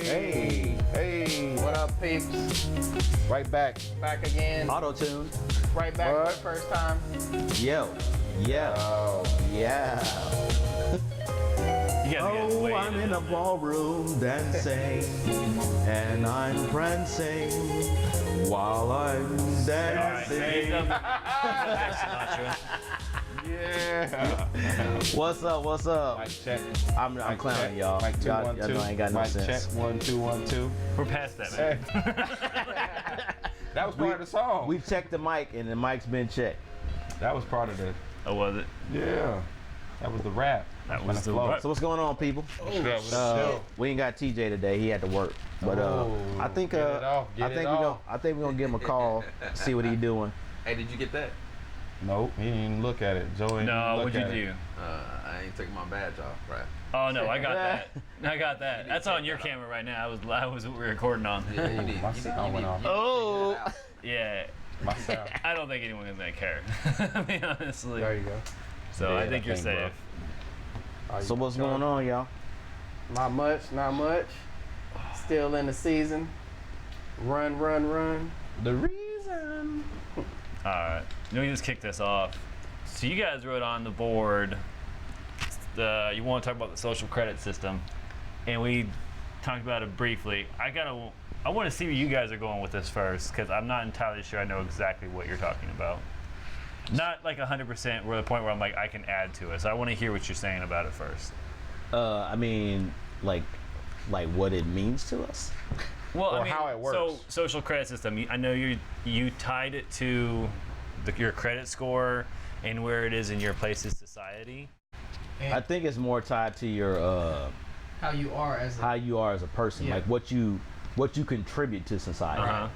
Hey. What up, peeps? Right back. Back again. Auto-tune. Right back What? for the first time. Yo. Yeah. Oh. Yeah. You gotta get Oh, way I'm into in a this. ballroom dancing, and I'm prancing while I'm All right, dancing. raise up. Sinatra. Yeah. What's up? What's up? Mic check. I'm Mic clowning check. y'all. Mic 2 Y'all 1 2. know I ain't got no Mic sense. check 1 2 1 2. We're past that, Hey. man. That was part of the song. We've checked the mic, and the mic's been checked. That was part of the. Oh, was it? Yeah. That was the rap. That When was it the flowed. rap. So what's going on, people? Oh, We ain't got TJ today. He had to work, but Oh, I think get it off, get I think it off. I think we're gonna give him a call, see what he doing. Hey, did you get that? Nope, he didn't even look at it. Joey. No, look what'd at you it. do? I ain't took my badge off, right? Oh no, I got that. I got that. That's on your camera right now. I was recording on. Yeah, you need. my sound went off. Oh. Yeah, My sound. I don't think anyone can care. I mean, honestly. There you go. So Yeah, I think you're I think, bro. safe. So what's going on, y'all? Not much, not much. Still in the season. Run. The reason. All right, let me just kick this off. So you guys wrote on the board. You want to talk about the social credit system, and we talked about it briefly. I want to see where you guys are going with this first, because I'm not entirely sure I know exactly what you're talking about. Not like 100% where the point where I'm like I can add to it. So I want to hear what you're saying about it first. I mean, like what it means to us. Well, Or I mean, how it works. So social credit system. I know you tied it to your credit score and where it is in your place in society. I think it's more tied to your How you are as how you are as a person, Yeah. like what you contribute to society. Uh-huh.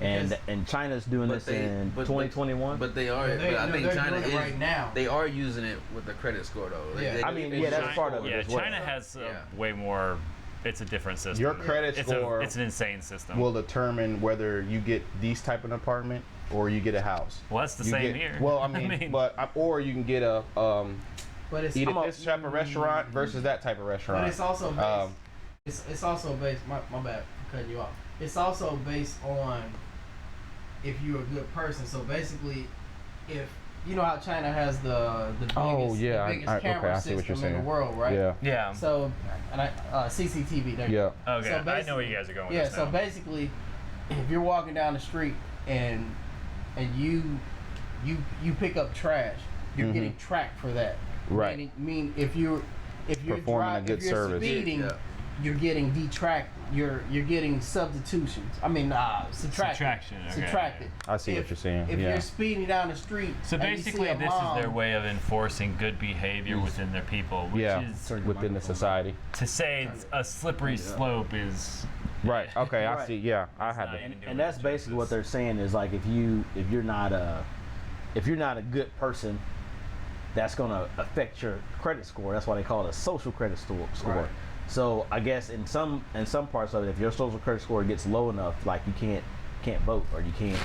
And China's doing this in 2021. But they are. But I think they're China doing it is right now. They are using it with the credit score though. Yeah. They I mean, do- yeah, that's China- part of it Yeah, as well. China has Yeah. way more. It's a different system. Your credit score It's an insane system. will determine whether you get these type of apartment or you get a house. Well, that's the You same get- here. Well, I mean, or you can get a But it's eat at this type of restaurant versus that type of restaurant. But it's also based. Um, it's also based. My bad, I'm cutting you off. It's also based on if you're a good person. So basically, if you know how China has the biggest, Oh, yeah, the biggest okay, camera I see what you're system in the saying. world, right? Yeah. yeah. So, and CCTV. There. Yeah. Okay. so I know basically- where you guys are going with Yeah. this So now. basically, if you're walking down the street and you pick up trash, you're getting tracked for that. Mm-hmm. Right. Mean if you're Performing a good if you're service. speeding, Yeah. you're getting detracted. You're getting substitutions. I mean, Subtraction, okay. Subtracted. I see what you're saying, If yeah. you're speeding down the street, So and you see basically, a this mom, is their way of enforcing good behavior within their people, which Yeah. is Within the society. to say it's a slippery slope is. Right. Okay. I Right. see. Yeah. I It's had not to. even doing And that's it basically what justice. they're saying is like if you're not a good person, that's gonna affect your credit score. That's why they call it a social credit score. Right. So I guess in some parts of it, if your social credit score gets low enough, like you can't vote or you can't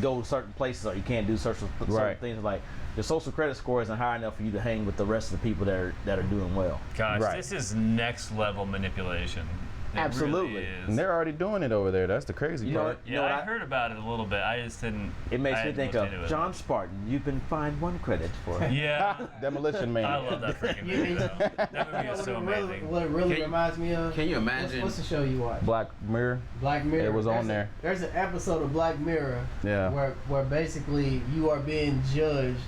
go certain places or you can't do certain Right. things. Like your social credit score isn't high enough for you to hang with the rest of the people that are doing well. Gosh, Right. this is next level manipulation. It Absolutely. really is. And they're already doing it over there. That's the crazy You know part. what? Yeah, I heard about it a little bit. I just didn't. It makes I me hadn't think looked of into it. John Spartan. You've been fined 1 credit for. Yeah, Demolition Man. I love that freaking movie. though. That movie is so amazing. What it really Can- reminds me of? Can you imagine? What's the show you watch? Black Mirror. Black Mirror. It was on there. There's an episode of Black Mirror Yeah. where basically you are being judged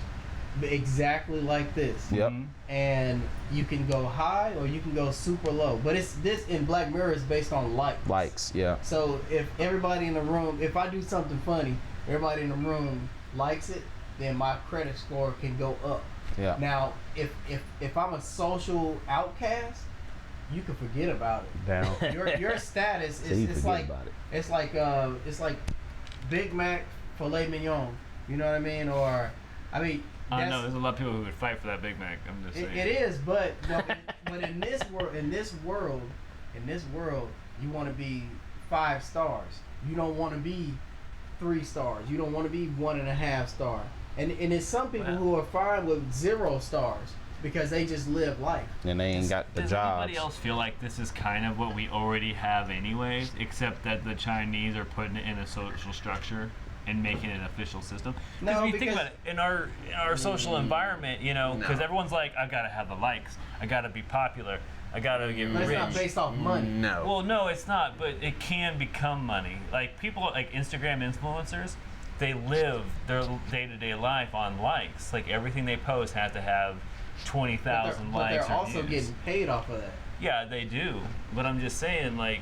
exactly like this. Yep. Mhm. And you can go high or you can go super low. But this in Black Mirror is based on likes. Likes. Yeah. So if everybody in the room, if I do something funny, everybody in the room likes it, then my credit score can go up. Yeah. Now, if I'm a social outcast, you can forget about it. Down. Your status So you is forget like about it. it's like Big Mac filet mignon. You know what I mean? Or I mean. I that's- know there's a lot of people who would fight for that Big Mac. I'm just saying. it is, but in this world, you want to be 5 stars. You don't want to be 3 stars. You don't want to be 1.5 star. And it's some people Wow. who are fine with 0 stars. because they just live life. And they ain't got the Does jobs. anybody else feel like this is kind of what we already have anyways, except that the Chinese are putting it in a social structure and making it an official system? No, If you think because- about it, in our social environment, you know, because No. everyone's like, I gotta have the likes, I gotta be popular, I gotta get But it's rich. not based off money. No. Well, no, it's not, but it can become money. Like people like Instagram influencers, they live their day-to-day life on likes. Like everything they post has to have 20,000 But likes they're or also views. getting paid off of that. Yeah, they do. But I'm just saying, like,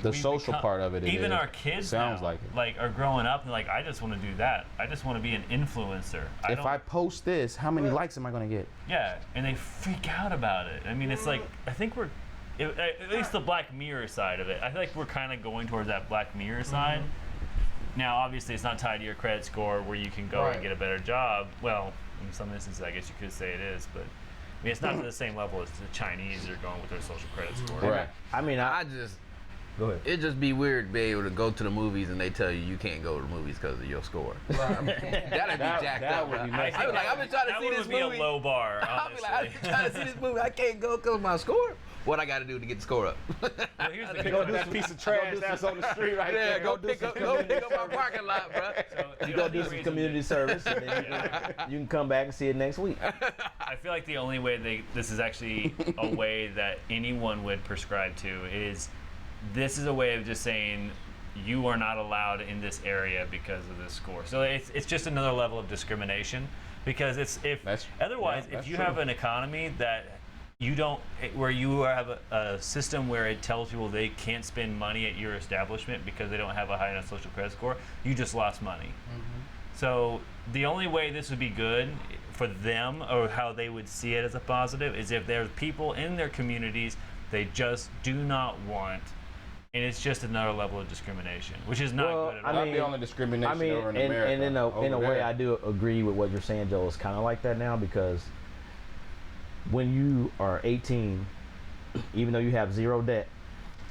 The we social become- part of it. Even is. our kids sounds now, like it. are growing up and like, I just want to do that. I just want to be an influencer. If don't- I post this, how many Well- likes am I gonna get? yeah, and they freak out about it. I mean, it's like I think we're at least the Black Mirror side of it. I feel like we're kind of going towards that Black Mirror side. Now, obviously, it's not tied to your credit score where you can go Right. and get a better job. Well, in some instances, I guess you could say it is, but I mean, it's not to the same level as the Chinese are going with their social credit score. Right. I mean, I just, go ahead. it just be weird to be able to go to the movies and they tell you can't go to the movies because of your score. That'd be jacked that up. would bro. be I messed be up. like, I've been trying to that see would this be movie. a low bar, I'll be honestly. like, I've been trying to see this movie. I can't go because of my score. What I got to do to get the score up? Well, here's the Go do that piece of trash that's on the street right Yeah, there. go pick up my parking lot, bro. So, You go do some community service, and then you can come back and see it next week. I feel like the only way this is actually a way that anyone would prescribe to is this is a way of just saying you are not allowed in this area because of this score. So it's just another level of discrimination because otherwise that's if you true. have an economy that you don't where you have a system where it tells people they can't spend money at your establishment because they don't have a high enough social credit score, you just lost money. So the only way this would be good for them or how they would see it as a positive is if there's people in their communities they just do not want, and it's just another level of discrimination, which is not Well, good at I all. That'd mean- be on the discrimination I mean, over in and America. in a Over way, there. I do agree with what you're saying, Joe. It's kind of like that now because when you are 18, even though you have zero debt,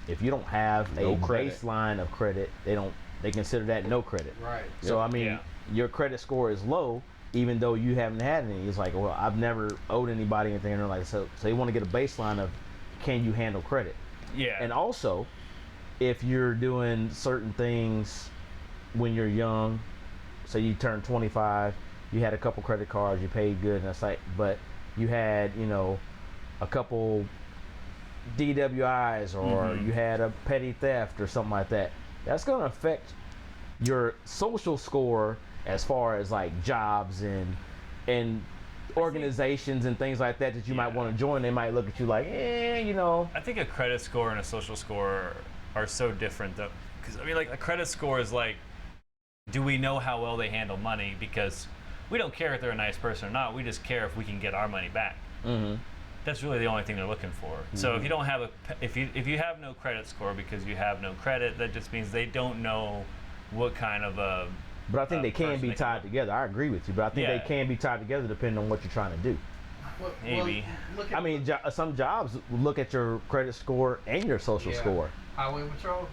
if you don't have No a credit. baseline of credit, they consider that no credit. Right. So I mean, Yeah. your credit score is low, even though you haven't had any. It's like, well, I've never owed anybody anything. And they're like, so they want to get a baseline of, can you handle credit? Yeah. And also, if you're doing certain things when you're young, say you turn 25, you had a couple credit cards, you paid good, and that's like, but you had, a couple DWIs or you had a petty theft or something like that. That's going to affect your social score as far as like jobs and organizations and things like that you might want to join. They might look at you like, I think a credit score and a social score are so different though, because I mean, like a credit score is like, do we know how well they handle money? Because we don't care if they're a nice person or not. We just care if we can get our money back. Mm-hmm. That's really the only thing they're looking for. So if you don't have if you have no credit score because you have no credit, that just means they don't know what kind of a. But I think they can person be they can tied together. I agree with you, but I think Yeah. they can be tied together depending on what you're trying to do. Well, Maybe. look at I mean, some jobs look at your credit score and your social Yeah. score. Highway Patrol.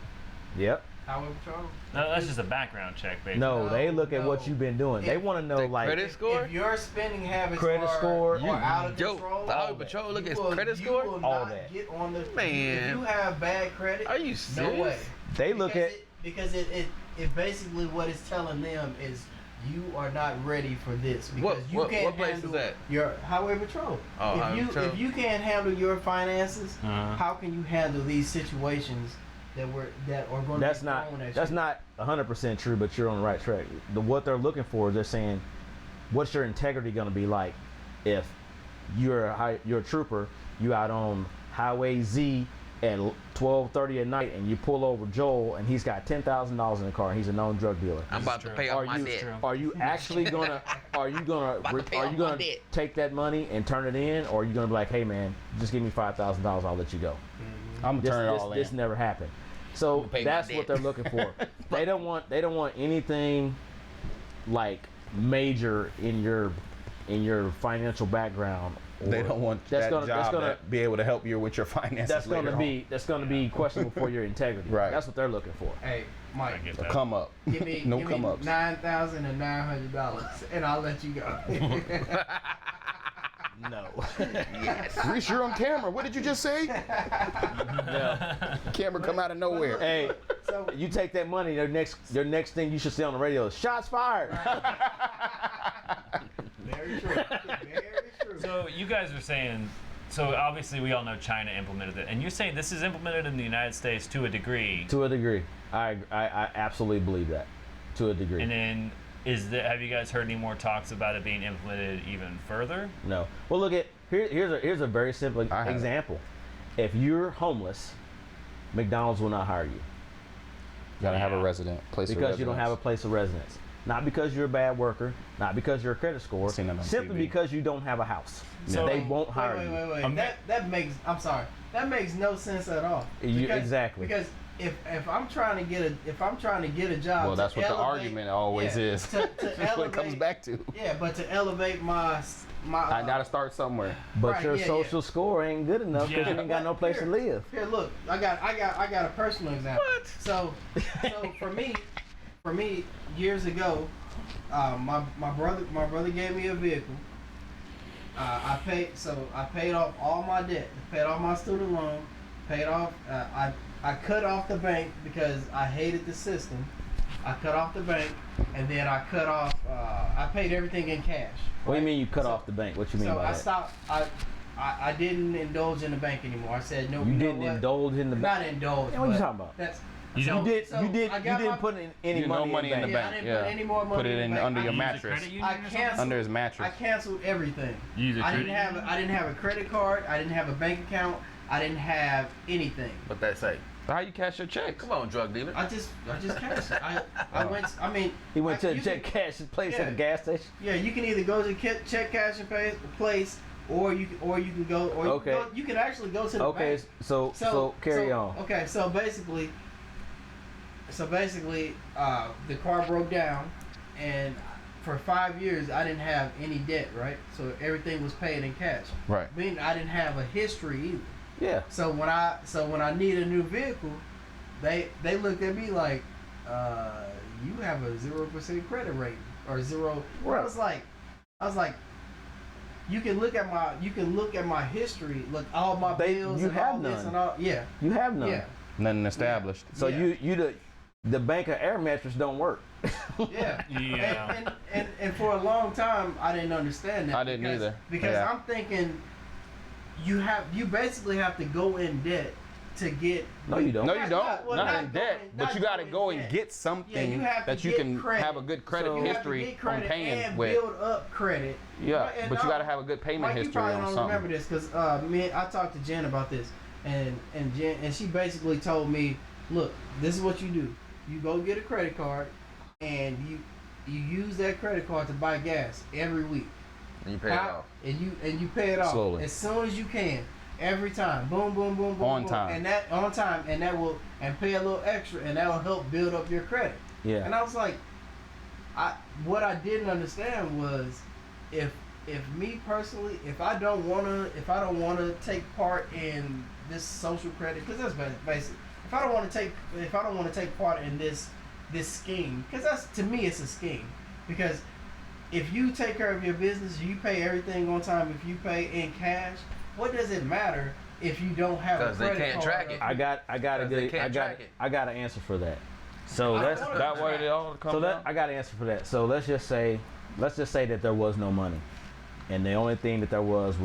Yep. Highway Patrol. No, that's just a background check, basically. No, No, they look at what no. you've been doing. They If- want to know, like, credit score? If your spending habits Credit are, score, are out of Joe, control, the Highway Patrol look you at will- credit you score? will All not that. Get on the Man. If you have bad credit, Are you no serious? way. they look at. Because it basically what it's telling them is you are not ready for this because you can't what place is handle that? your Highway Patrol. Oh, Highway Patrol. If you can't handle your finances, Uh-huh. how can you handle these situations that are going That's to be not. thrown at That's you? not 100% true, but you're on the right track. What they're looking for is they're saying, what's your integrity going to be like if you're a trooper, you out on Highway Z at 12:30 at night, and you pull over Joel, and he's got $10,000 in the car, and he's a known drug dealer. I'm about to true. pay Are off my you debt. true. are you actually gonna take that money and turn it in, or are you gonna be like, hey man, just give me $5,000, I'll let you go? I'm This, turning it this, all this in. never happened. So pay my that's debt. what they're looking for. They don't want anything like major in your financial background. They don't want that job that be able to help you with your finances. That's later gonna be questionable for your integrity. Right. That's what they're looking for. Hey, I Mike, get on. that. Come up. give me No give come me ups. $9,900 and I'll let you go. No. Reese, you're on camera. What did you just say? Camera come out of nowhere. Hey, So you take that money. Your next thing you should say on the radio is shots fired. very true. Very true. So you guys are saying, so obviously we all know China implemented it, and you're saying this is implemented in the United States to a degree. To a degree, I absolutely believe that. To a degree. And then have you guys heard any more talks about it being implemented even further? No. Well, look at here's a very simple I have it. example. If you're homeless, McDonald's will not hire you You gotta have a Yeah. resident place because you don't have a place of residence. Not because you're a bad worker, not because your credit score, Seen that on simply TV. because you don't have a house. So- They won't hire you. Wait. That makes. I'm sorry. That makes no sense at all. Exactly. Because if I'm trying to get a job. Well, that's to what the elevate- argument always yeah, is. To That's what it elevate, comes back to. Yeah, but to elevate my. I gotta start somewhere. But Right, your yeah, social score ain't good enough because Yeah. you ain't got no place to live. Here, look, I got a personal example. What? So for me, years ago, my brother gave me a vehicle. I paid off all my debt, paid off my student loan, paid off. I cut off the bank because I hated the system. I cut off the bank, and then I cut off. I paid everything in cash. What do you right? mean you cut So- off the bank? What you mean So by I that? stopped. I didn't indulge in the bank anymore. I said no. You know didn't what? indulge in the bank. Not indulge. Yeah, what you but talking about? That's You so- don't- You so didn't I got my- put any No money, money in the bank. Yeah, I bank. didn't put any more money Put it in in the bank. under I your used a mattress. credit union I or something? canceled. Under his mattress. I canceled everything. You use a I didn't credit have a credit card. I didn't have a bank account. I didn't have anything. What that say? How you cash your checks? Come on, drug dealer. I just cashed it. I went. I mean, He went to you a check can- cash place at Yeah. the gas station. Yeah, you can either go to check cash and pay place, or you can go, or Okay. you can actually go to the Okay, bank. so carry on. Okay, so basically, the car broke down, and for 5 years I didn't have any debt, right? So everything was paid in cash. Right. Meaning I didn't have a history either. Yeah. So when I need a new vehicle, they looked at me like, you have a 0% credit rating or zero. Right. I was like, you can look at my history, look all my bills you and have all this none. and all. Yeah, You have none. yeah, Nothing established. So Yeah. the bank of air mattress don't work. yeah. Yeah. And for a long time I didn't understand that. I didn't either. Because Yeah. I'm thinking you basically have to go in debt to get. No, you don't. No, you Not- don't. not- well, not not in debt. going- But not you got to going go in and debt. get something Yeah, you have to that you get can credit. have a good credit So- You have to history get on credit paying and with. build up credit. Yeah, Right, and but you got to have a good payment Mike, you history probably on don't something. remember this because I talked to Jen about this, and Jen, and she basically told me, look, this is what you do. You go get a credit card, and you use that credit card to buy gas every week. And you pay it off. And you pay it off Slowly. as soon as you can. Every time, boom, boom, boom, boom, On boom, time. and that on time, and that will pay a little extra, and that will help build up your credit. Yeah. And I was like, what I didn't understand was, if me personally, if I don't wanna take part in this social credit, because that's basic. If I don't want to take part in this scheme, because that's, to me, it's a scheme. Because if you take care of your business, you pay everything on time. If you pay in cash, what does it matter if you don't have a 'Cause they credit can't card? track it. I got a Because they good can't track it. I got an answer for that. So I let's wanna- That way it all comes so out. I got an answer for that. So let's just say that there was no money, and the only thing that there was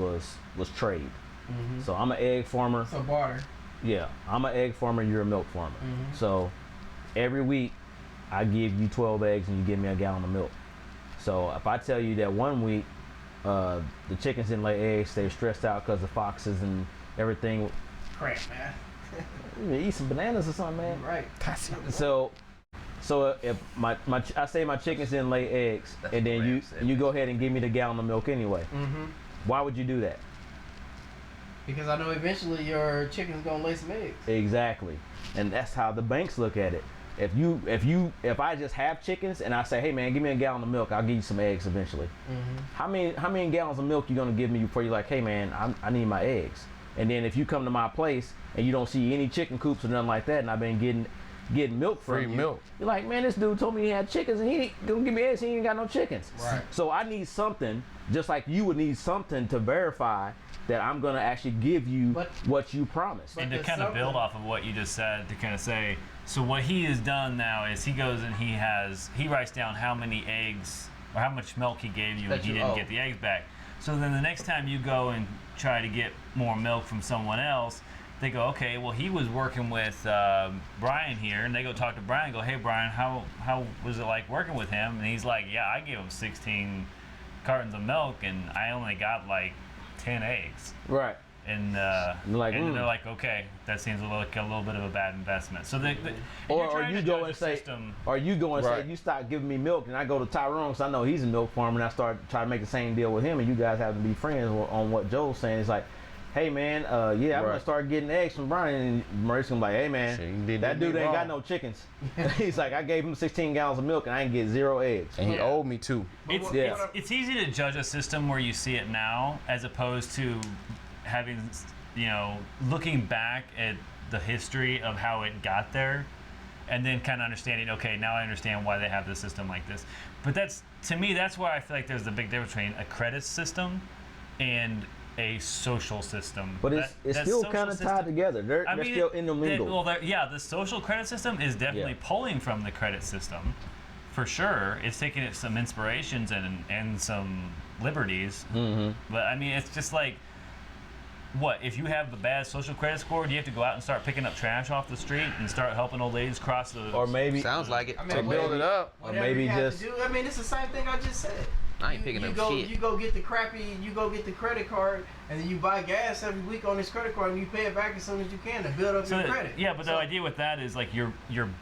trade. Mhm. So I'm an egg farmer. So barter. Yeah, I'm an egg farmer. You're a milk farmer. Mhm. So every week I give you 12 eggs and you give me a gallon of milk. So if I tell you that one week the chickens didn't lay eggs, they're stressed out because the foxes and everything. Crap, man. You eat some bananas or something, man. Right. So if I say my chickens didn't lay eggs, That's and what then Ram said. you go ahead and give me the gallon of milk anyway, Mm-hmm. why would you do that? Because I know eventually your chicken's gonna lay some eggs. Exactly, and that's how the banks look at it. If I just have chickens and I say, hey man, give me a gallon of milk, I'll give you some eggs eventually. Mm-hmm. How many gallons of milk you gonna give me before you're like, hey man, I need my eggs? And then if you come to my place and you don't see any chicken coops or nothing like that, and I've been getting milk from Free you, milk. you're like, man, this dude told me he had chickens and he ain't gonna give me eggs, he ain't got no chickens. Right. So I need something Just like you would need something to verify that I'm gonna actually give you But- what you promised. And to there's kind of build something- off of what you just said, to kind of say, so what he has done now is he goes and he writes down how many eggs or how much milk he gave you, That and he you didn't owe. get the eggs back. So then the next time you go and try to get more milk from someone else, they go, okay, well, he was working with Brian here, and they go talk to Brian and go, hey, Brian, how was it like working with him? And he's like, yeah, I gave him 16 cartons of milk, and I only got like 10 eggs. Right. And, like, and they're like, okay, that seems like a little bit of a bad investment. So Or you go and say, or you go and Right. say, you stop giving me milk, and I go to Tyrone because I know he's a milk farmer, and I start trying to make the same deal with him, and you guys have to be friends on what Joel's saying. It's like, hey man, yeah, I'm gonna Right. start getting eggs from Brian, and Maurice gonna be like, hey man, Shit, you did that dude me ain't got wrong. no chickens. He's like, I gave him 16 gallons of milk, and I didn't get 0 eggs. And he Yeah. owed me 2. It's, What- Yeah. what it's easy to judge a system where you see it now, as opposed to having, looking back at the history of how it got there, and then kind of understanding, okay, now I understand why they have the system like this. But to me, that's why I feel like there's the big difference between a credit system and a social system. But it's That still social kind of tied system- together. They're still intermingled. the social credit system is definitely Yeah. pulling from the credit system, for sure. It's taking it some inspirations and some liberties. Mm-hmm. But I mean, it's just like, what if you have a bad social credit score? Do you have to go out and start picking up trash off the street and start helping old ladies cross the? Or maybe, Sounds like it. I mean, To build it up. or Whatever maybe you have just to do. I mean, it's the same thing I just said. I ain't picking you up go, shit. You go get the credit card, and then you buy gas every week on this credit card, and you pay it back as soon as you can to build up So your credit. yeah, but the idea with that is like you're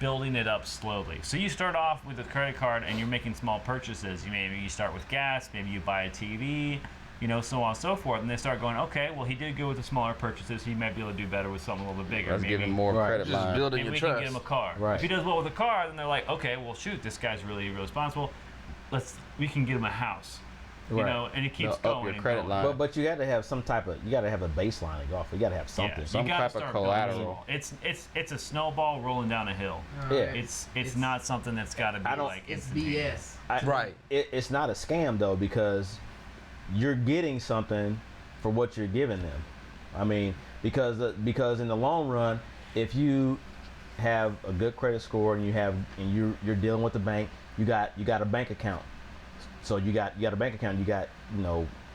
building it up slowly. So you start off with a credit card and you're making small purchases. Maybe you start with gas, maybe you buy a TV, so on and so forth. And they start going, okay, well he did good with the smaller purchases. He might be able to do better with something a little bit bigger. Let's maybe give him more Right. credit Just line. building and your we trust. can get him a car. Right. If he does well with a car, then they're like, okay, well shoot, this guy's really responsible. We can get him a house. Right. And it keeps Up going. your and credit going. line. but you got to have some type of, you got to have a baseline to go off. You got to have something. Yeah, Some you gotta type of start building collateral. small. It's a snowball rolling down a hill. Yeah. It's not something that's got to be I don't- like It's instantaneous. BS. Right. It's not a scam though, because you're getting something for what you're giving them. I mean, because in the long run, if you have a good credit score and you're dealing with the bank, you got a bank account. So you got a bank account. You got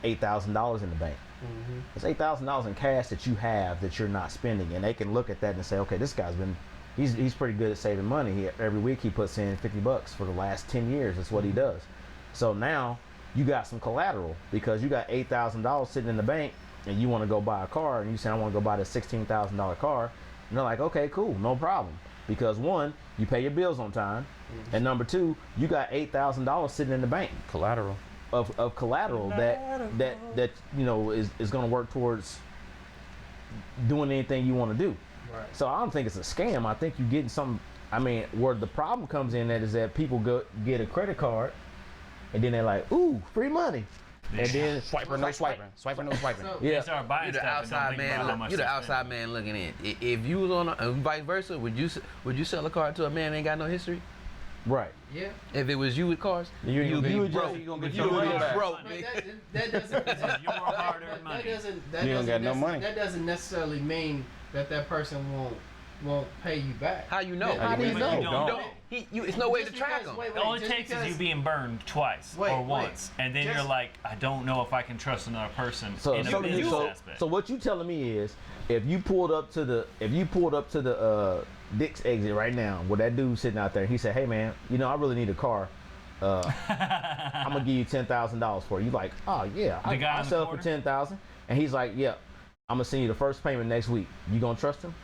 $8,000 in the bank. Mm-hmm. It's $8,000 in cash that you have that you're not spending, and they can look at that and say, okay, this guy's been he's pretty good at saving money. Every week he puts in $50 for the last 10 years. That's what he does. So now you got some collateral because you got $8,000 sitting in the bank, and you want to go buy a car, and you say I want to go buy this $16,000 car, and they're like, okay, cool, no problem, because one, you pay your bills on time, and number two, you got $8,000 sitting in the bank Collateral. of collateral that is going to work towards doing anything you want to do. Right. So I don't think it's a scam. I think you're getting some. I mean, where the problem comes in is that people get a credit card, and then they're like, "Ooh, free money," and then Swiper, no swiping. Swiper, no swiping. So- They yeah, start buying You're the stuff and don't outside think about how man. much You're the they're outside spending. man looking in. If you was on, vice versa, would you sell a car to a man that ain't got no history? right. Yeah. If it was you with cars, You you'd be would broke. just- You gonna get You your would money be back. broke, But nigga. that doesn't. This is your hard-earned money. That You don't doesn't got no money. That doesn't necessarily mean that person won't pay you back. How you know? How do you But know? you don't. It's no way to track him. All it takes is you being burned twice Wait, or wait. once, and then Just- you're like, I don't know if I can trust another person So in a business aspect. so what you telling me is, if you pulled up to the Dick's exit right now, with that dude sitting out there, he said, "Hey man, I really need a car. I'm gonna give you $10,000 for it." You like, "Oh yeah, The guy I'll on the sell it for corner? 10,000." And he's like, "Yeah, I'm gonna send you the first payment next week." You gonna trust him?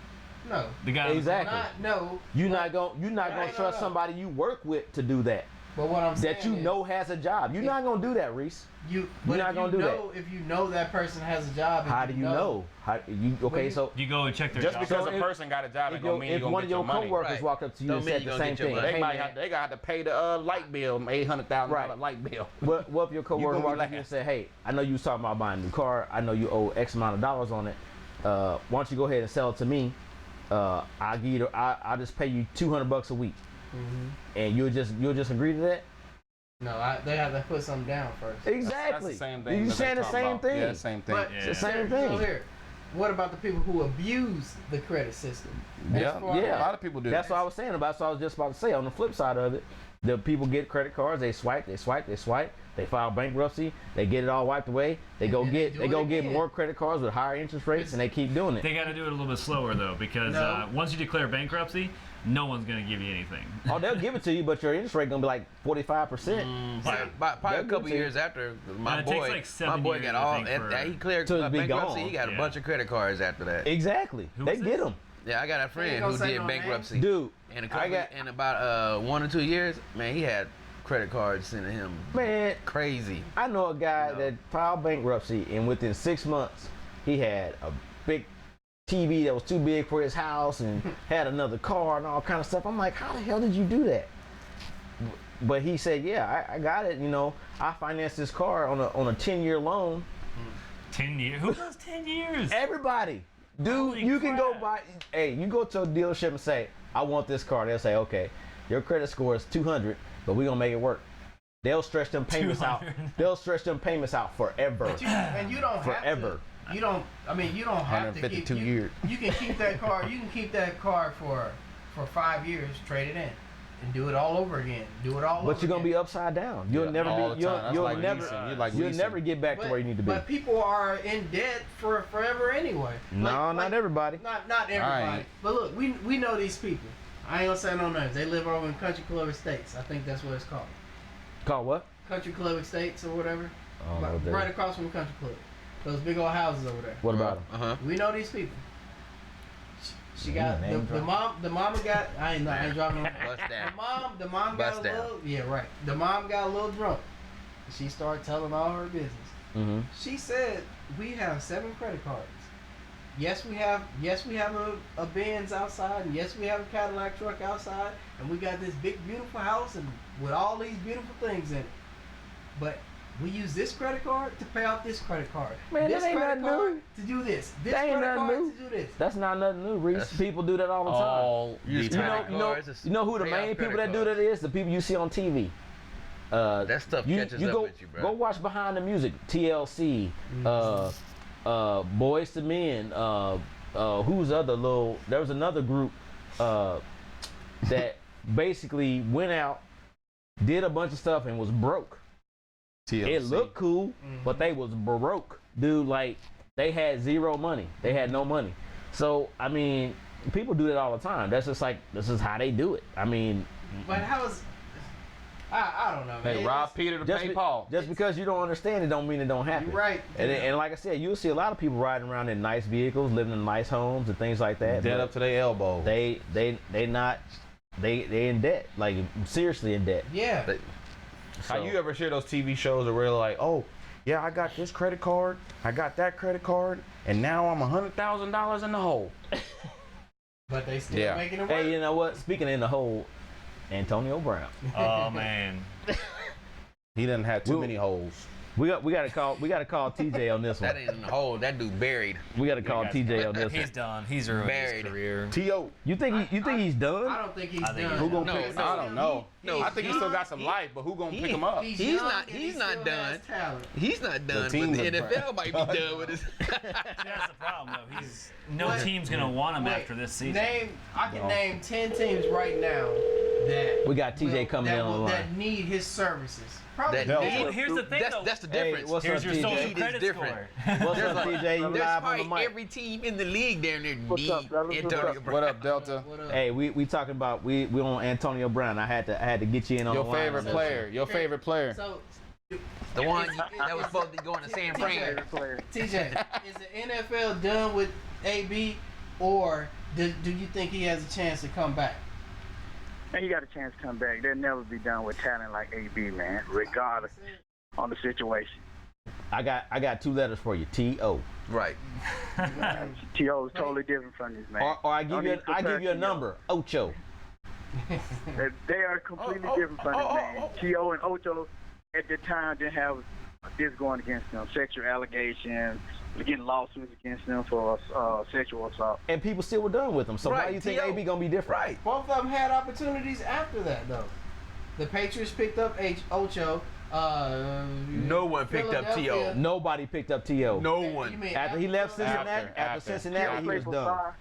No. The guy on the Exactly. No. You're not gonna No, trust no. somebody you work with to do that. But what I'm saying That you is, know has a job. You're not gonna do that, Reese. you're not gonna do that. If you know that person has a job, How do you know? Okay, so You go and check their Just job. because So a if- person got a job if, ain't gonna mean you if gonna one get of your your money. coworkers Right. walked up to you Don't and mean said you the gonna same get your thing, money. They "Hey, might man, they gotta pay the light bill, $800,000 Right. light bill. What if your coworker gonna be walked up to you and last. said, "Hey, I know you was talking about buying a new car. I know you owe X amount of dollars on it. Why don't you go ahead and sell it to me? I'll give you I'll just pay you $200 a week, Mm-hmm. and you'll just agree to that?" No, they have to put something down first. Exactly. That's the same thing. You that they saying the talk same about. thing. Yeah, same thing. But Yeah. the same so thing. here, what about the people who abuse the credit system? Yeah, As far yeah. A lot of people do. That's what I was saying about. So I was just about to say. On the flip side of it, the people get credit cards. They swipe. They file bankruptcy. They get it all wiped away. They go And then get do they it go get again. more credit cards with higher interest rates, and they keep doing it. They got to do it a little bit slower though, because No. once you declare bankruptcy, no one's gonna give you anything. Oh, they'll give it to you, but your interest rate gonna be like 45%. Probably They'll a give couple it to you. years after my it takes boy, like my 7 boy years, got I all. think, And he cleared Till it's be bankruptcy. gone. He got a Yeah. bunch of credit cards after that. Exactly. Who They was get this? them, Yeah, I got a friend gonna who say did no bankruptcy. dude. In I in about 1 or 2 years, man, he had credit cards sending him Man, crazy. I know a guy No. that filed bankruptcy, and within 6 months, he had a big TV that was too big for his house, and had another car and all kind of stuff. I'm like, how the hell did you do that? But he said, yeah, I got it. You know, I financed this car on a 10-year loan. 10 years? Who does 10 years? Everybody, dude, Holy you can go crap. buy. Hey, you go to a dealership and say, I want this car. They'll say, okay, your credit score is 200, but we're gonna make it work. They'll stretch them payments out. 200. They'll stretch them payments out forever. And you don't Forever. have to. You don't. I mean, you don't have to. 152 keep, years. You can keep that car. You can keep that car for 5 years, trade it in, and do it all over again. Do it all over. But you're gonna be upside down. You'll Yeah, never all be. the You'll, time. That's you'll like never. leasing. You're like You'll leasing. never get back to where you need to be. But people are in debt for forever anyway. No, not everybody. Not everybody. Right. But look, we know these people. I ain't gonna say no names. They live over in Country Club Estates. I think that's what it's called. Call what? Country Club Estates or whatever. I don't know what that Right is. across from the Country Club. Those big old houses over there. What about them? Uh-huh. We know these people. She got Yeah, name the mom. The mama got. I ain't dropping no names. Bust down. The mom got Bust a down. little. Yeah, right. The mom got a little drunk. She started telling all her business. Mm-hmm. She said, "We have 7 credit cards. Yes, we have a Benz outside, and yes, we have a Cadillac truck outside, and we got this big, beautiful house, and with all these beautiful things in it. But we use this credit card to pay off this credit card. Man, this that ain't credit nothing card new. to do this. This That ain't credit nothing card new. to do this. That's not nothing new, Reese. That's People do that all the time. All You the just You Credit know, time. you know, cards is you know who the pay off main people credit that do that is? The people you see on TV. That stuff catches up go, with you, bro. Go watch Behind the Music, TLC, Boys to Men. Who's other little? There was another group that basically went out, did a bunch of stuff, and was broke. TLC. It looked cool, but they was broke, dude. Like they had zero money. They had no money. So I mean, people do that all the time. That's just like this is how they do it. I mean, But how is? I don't know. Man. Hey, rob Peter to pay Paul. just because you don't understand it, don't mean it don't happen. You're right. And like I said, you'll see a lot of people riding around in nice vehicles, living in nice homes and things like that. Dead but up to their elbow. They in debt, like seriously in debt. Yeah. But- How So- you ever share those TV shows where they're like, oh, yeah, I got this credit card, I got that credit card, and now I'm $100,000 in the hole. But they still Yeah. making it work. Hey, you know what? Speaking in the whole, Antonio Brown. Oh man. He doesn't have too Well- many holes. We got to call TJ on this That one. ain't in the hole. That dude buried. We got to call TJ on this He's one. done. He's ruined Buried. his career. T.O. You think he's I done? don't think he's I think done. Who gonna No, pick? no, I don't know. no, I think he still got some life, but who gonna pick him up? He's He's young not- and he's he not still done. has talent. He's not done, but team the is NFL might be done with his. See, that's the problem though. He's no But- team's gonna want him Wait, after this season. I can No. name 10 teams right now that We got TJ coming in on the line. that need his services. Probably That need- need- Here's the thing though. That's the Hey, difference. what's Here's up, your TJ? social Need is credit different. score. What's up, like- TJ? You There's live on the probably mic. every team in the league down there What's need up, fellas? What's Antonio up? Brown. What up, Delta? What up? Hey, we talking about we on Antonio Brown. I had to get you in on Your the line favorite on this player. Your favorite player. So, The one that was supposed to be going to San Fran. Favorite player. TJ, is the NFL done with AB, or do you think he has a chance to come back? Man, he got a chance to come back. They'll never be done with talent like AB, man, regardless on the situation. I got 2 letters for you. T.O. Right. T.O. is totally different from this, man. Or I give Don't you need to I give you a compare number. Ocho. They are completely different from this, man. T.O. and Ocho at the time didn't have this going against them. Sexual allegations, getting lawsuits against them for sexual assault. And people still were done with him. So why Right, you think T.O. AB gonna be different? Right. Both of them had opportunities after that, though. The Patriots picked up Ocho. No one picked up T.O. Philadelphia- Nobody picked up T.O. No You one. mean After he left Philadelphia? Cincinnati, after After. Cincinnati, he played was for done. five.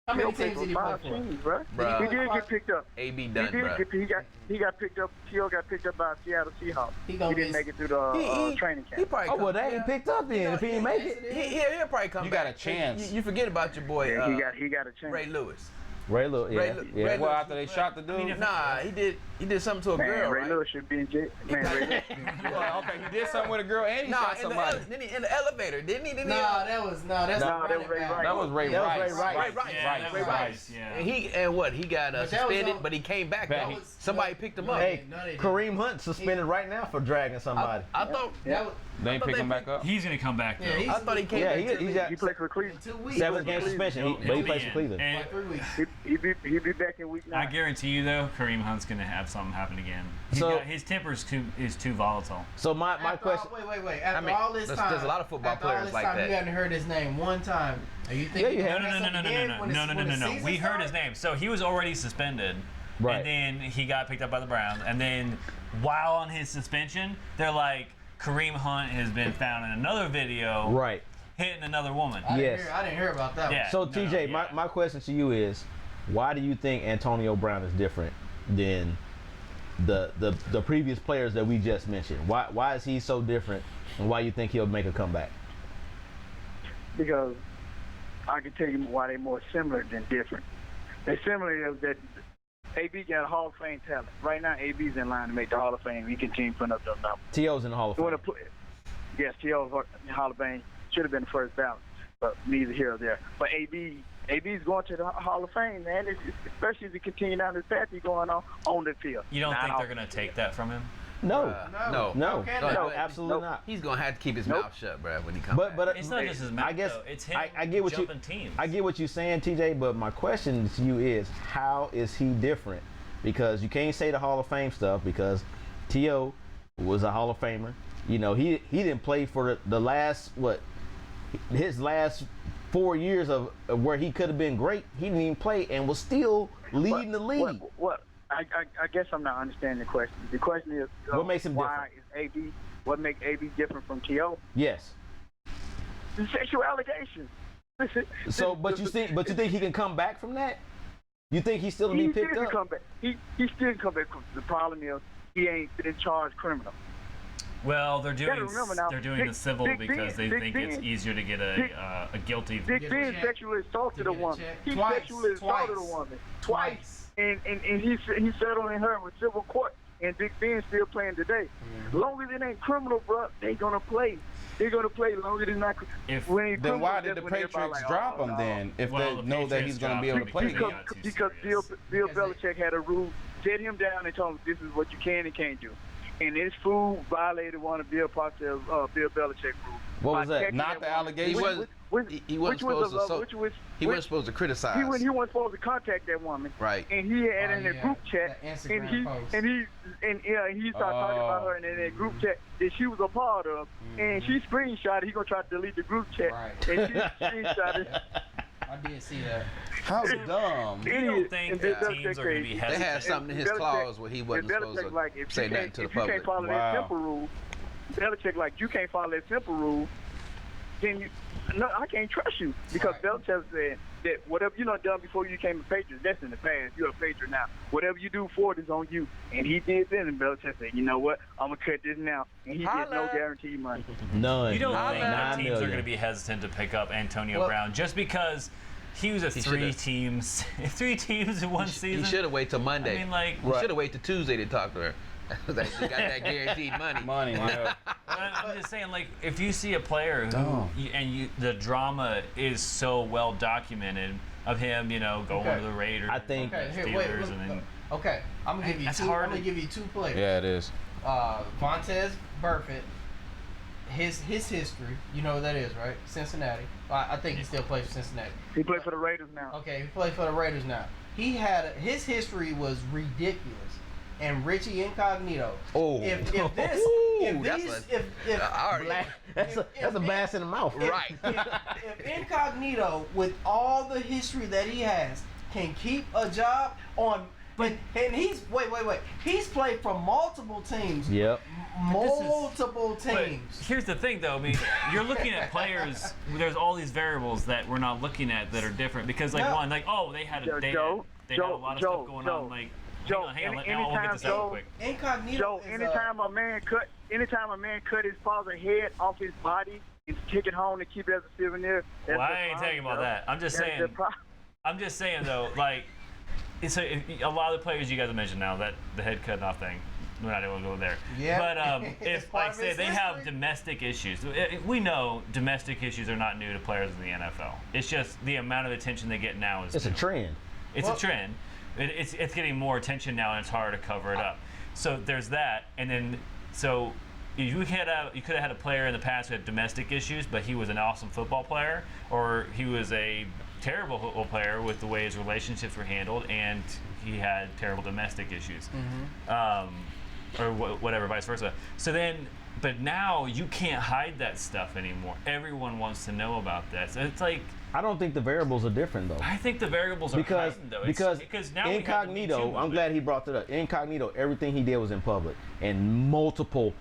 How many He played teams did he for play five for? teams, bro. Bruh. He did get picked up. AB He done, did bro. he got picked up. T.O. got picked up by Seattle Seahawks. He He gonna didn't be- make it through the training He camp. probably Oh, well, come- they ain't picked up then. If he didn't make it, He'll probably come You back. got a chance. You forget about your boy Yeah, he got a chance. Ray Lewis. Ray Lewis, Ray yeah, Lu- yeah. Ray Well, Lewis- after they shot the dude. Nah, he did something to a Man, girl, Ray right? Lewis should be in jail. Man, Ray Lewis. Well, okay, he did something with a girl and he Nah, shot somebody. in the elevator, didn't he? That's Nah, that was Ray back. Rice. That was Ray That was Rice. Ray Rice. Ray Rice. Yeah, that Ray was Rice. Rice, yeah. And he got But that was suspended, on- but he came back. That though. was- Somebody picked him up. Hey, No, they didn't. Kareem Hunt suspended right now for dragging somebody. I thought. That was, They ain't pick him back up. He's gonna come back though. yeah, he's I thought he came Yeah, back. he got He played for Cleveland. 2 weeks. 7-game suspension, but he plays for Cleveland. And Like 3 weeks. He be back in week 9. I guarantee you though, Kareem Hunt's gonna have something happen again. So- His temper is too volatile. So my After question, wait. After mean, all this there's- time, there's a lot of football after all players this like time, that. You hadn't heard his name one time. Are you thinking? Yeah, you he'll have. No. mess up again when the We season heard his starts? name. So he was already suspended. Right. And then he got picked up by the Browns. And then while on his suspension, they're like, Kareem Hunt has been found in another video right? hitting another woman. Yes. I didn't hear about that. Yeah. So No, TJ, yeah. my question to you is, why do you think Antonio Brown is different than the previous players that we just mentioned? Why is he so different, and why you think he'll make a comeback? Because I can tell you why they're more similar than different. They're similar is that AB got a Hall of Fame talent. Right now, AB's in line to make the Hall of Fame. He continue putting up those numbers. T.O.'s in the Hall of You Fame. want to put, yes, T.O.'s in the Hall of Fame. Should have been the first ballot, but neither here or there. But AB's going to the Hall of Fame, man. Especially if he continue down this path he's going on the field. You don't Not think off they're going to take that from him? No, No. no, Okay, no, no. absolutely Nope. not. He's gonna have to keep his Nope. mouth shut, bro, when he comes But back. but It's not just his mouth, I guess though. It's him I get what you jumping teams. I get what you're saying, TJ. But my question to you is, how is he different? Because you can't say the Hall of Fame stuff because T.O. was a Hall of Famer. You know, he didn't play for the last his last 4 years of where he could have been great. He didn't even play and was still leading the league. What? I guess I'm not understanding the question. The question is, What makes him why is AB? What makes AB different from T.O.? Yes. The sexual allegations. So, but you think he can come back from that? You think he's still gonna He be still picked can up? come back. He still can come back. The problem is he ain't been charged criminal. Well, they're gotta doing remember now, the civil Big because they Ben- think Big it's Ben- easier to get Big- a guilty. Big Get a Ben check. sexually assaulted To a get a woman. check. He Twice. sexually assaulted a Twice. woman twice, and he settled in her with civil court. And Big Ben's still playing today. Long as it ain't criminal, bro, they gonna play. They're gonna play long as it's not. If- when it's Then criminal, why did that's the when everybody Patriots like, drop oh, him no. then if Well, they the know that Patriots he's going to be dropped able to play him again? got too Because serious. Bill Because Belichick had a rule, set him down and told him this is what you can and can't do. And this fool violated one of Bill Parcells' Bill Belichick rules. What was By that? checking Not the woman. allegation? He wasn't- he wasn't supposed to he wasn't supposed to criticize. He wasn't supposed to contact that woman. Right. And he had Oh, in a yeah, group chat, that Instagram post. and he started talking about her in that group chat that she was a part of, and she screenshotted. He gonna try to delete the group chat, Right. and she screenshotted. I did see that. How dumb. You don't think And that Bill teams are Belichick going to be crazy. They hesitant? had something in his Belichick- clause where he wasn't and supposed Belichick, to like, if say you nothing can't- to the if you can't public. follow Wow. that simple rule, Belichick, like, you can't follow that simple rule, then I can't trust you. Because Right. Belichick said that whatever you done before you became a Patriot, that's in the past. You're a Patriot now. Whatever you do forward is on you. And he did then, and Belichick said, you know what, I'm going to cut this now. And he gets no Holla. guaranteed money. None. You don't think that 9 teams are million. going to be hesitant to pick up Antonio Well- Brown just because he was at He three should've. teams in one He season? should have waited till Monday. I mean, like, He should have waited till Tuesday to talk to her. They got that guaranteed money. Money, yeah. I'm just saying, like, if you see a player who, Dumb. the drama is so well documented of him, going Okay. to the Raiders, I think- Okay, here, Steelers, wait. Look, and then okay, I'm gonna give you That's two. hard I'm gonna to- give you two players. Yeah, it is. Vontez Burfict. His history, you know who that is, right? Cincinnati. I think he still plays for Cincinnati. He plays for the Raiders now. Okay, he plays for the Raiders now. His history was ridiculous. And Richie Incognito. Oh. If Ooh, that's these, a- if all right. Black- That's a blast in the mouth. Right. if Incognito, with all the history that he has, can keep a job on But and he's wait. He's played for multiple teams. Yep. Multiple But teams. here's the thing, though. I mean, you're looking at players. There's all these variables that we're not looking at that are different because, like, No. one, like, oh, they had a they had a lot of stuff going on. Like, hang on, I'll get this out real quick. Incognito. Joe, is, anytime a man cut his father's head off his body and take it home to keep it as a souvenir. Well, I ain't talking about that. I'm just saying. I'm just saying though, like, it's a lot of the players you guys have mentioned now that the head cutting off thing. We're not able to go there. Yeah. But It's if, part like, of say his they have history. domestic issues, we know domestic issues are not new to players in the NFL. It's just the amount of attention they get now is. It's a new. trend. It's Well- a trend. It's getting more attention now, and it's harder to cover it up. So there's that, and then so you could have had a player in the past who had domestic issues, but he was an awesome football player, or he was a terrible football player with the way his relationships were handled, and he had terrible domestic issues, or whatever, vice versa. So then. But now you can't hide that stuff anymore. Everyone wants to know about that. So it's like, I don't think the variables are different though. I think the variables are Because heightened, though. because now we have the Me Too Incognito, I'm movement. glad he brought that up. Incognito, everything he did was in public and multiple